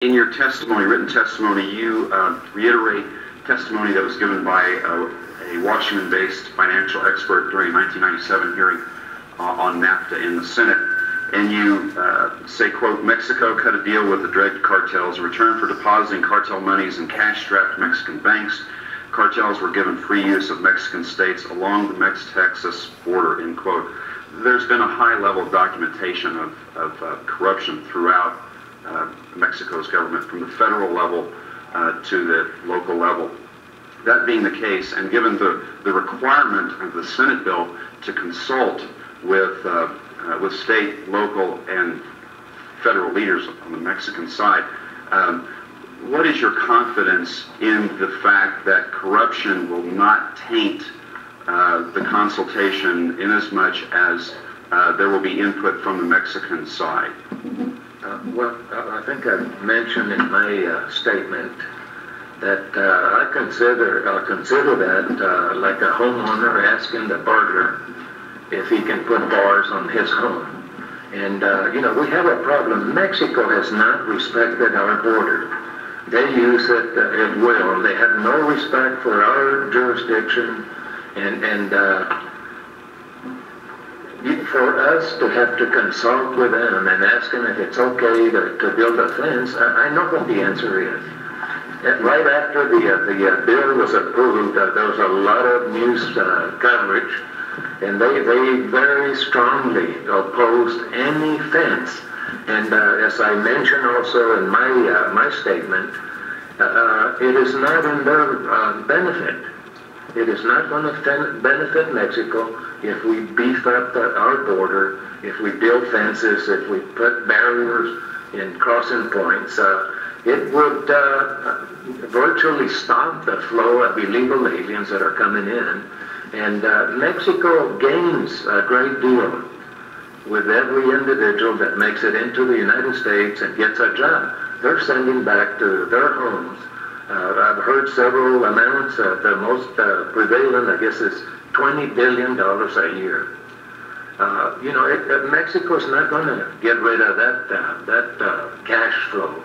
In your testimony, written testimony, you reiterate testimony that was given by a Washington-based financial expert during a 1997 hearing on NAFTA in the Senate. And you say, quote, Mexico cut a deal with the drug cartels in return for depositing cartel monies in cash-strapped Mexican banks. Cartels were given free use of Mexican states along the Mex-Texas border, end quote. There's been a high level of documentation of corruption throughout Mexico's government, from the federal level to the local level. That being the case, and given the requirement of the Senate bill to consult with state, local, and federal leaders on the Mexican side, what is your confidence in the fact that corruption will not taint the consultation inasmuch as there will be input from the Mexican side? Well, I think I mentioned in my statement that I consider that like a homeowner asking the burglar if he can put bars on his home. And, you know, we have a problem. Mexico has not respected our border. They use it at will. They have no respect for our jurisdiction. And for us to have to consult with them and ask them if it's okay to build a fence, I know what the answer is. And right after the bill was approved, there was a lot of news coverage, and they very strongly opposed any fence. And as I mentioned also in my statement, it is not in their benefit. It is not going to benefit Mexico if we beef up our border, if we build fences, if we put barriers in crossing points. It would virtually stop the flow of illegal aliens that are coming in. And Mexico gains a great deal with every individual that makes it into the United States and gets a job. They're sending back to their homes. I've heard several amounts. The most prevalent, I guess, is $20 billion a year. You know, Mexico's not going to get rid of that cash flow.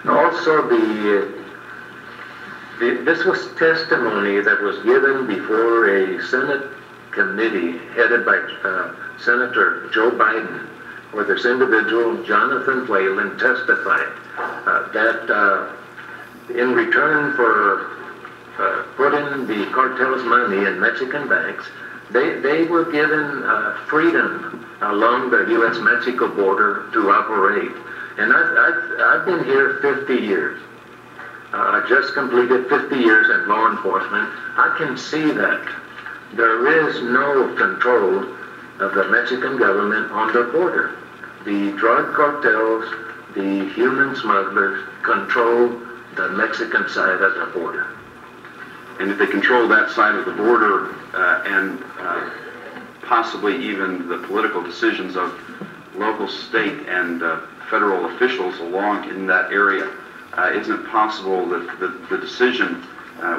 Also, this was testimony that was given before a Senate committee headed by Senator Joe Biden, where this individual, Jonathan Whalen, testified that in return for putting the cartel's money in Mexican banks, they were given freedom along the U.S.-Mexico border to operate. And I've been here 50 years. I just completed 50 years in law enforcement. I can see that there is no control of the Mexican government on the border. The drug cartels, the human smugglers control the Mexican side of the border. And if they control that side of the border and possibly even the political decisions of local, state, and federal officials along in that area, isn't it possible that the decision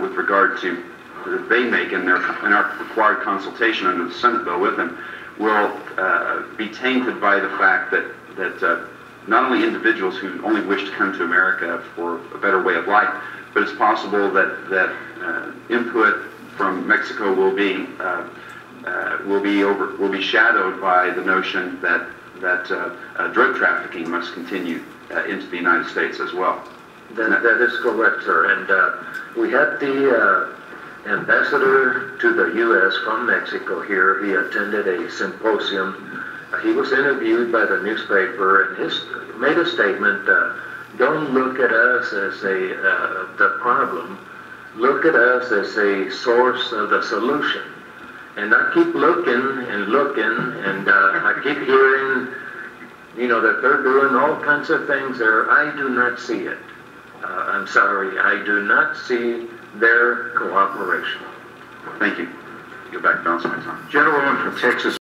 with regard to that they make in our required consultation under the Senate bill with them will be tainted by the fact that not only individuals who only wish to come to America for a better way of life, but it's possible that input from Mexico will be shadowed by the notion that drug trafficking must continue into the United States as well. That is correct, sir. And we had the ambassador to the U.S. from Mexico here. He attended a symposium. He was interviewed by the newspaper and made a statement. Don't look at us as the problem. Look at us as a source of the solution. And I keep looking and looking, and I keep hearing, you know, that they're doing all kinds of things there. I do not see it. I'm sorry, I do not see their cooperation. Thank you. Go back to balance my time. Gentlewoman from Texas.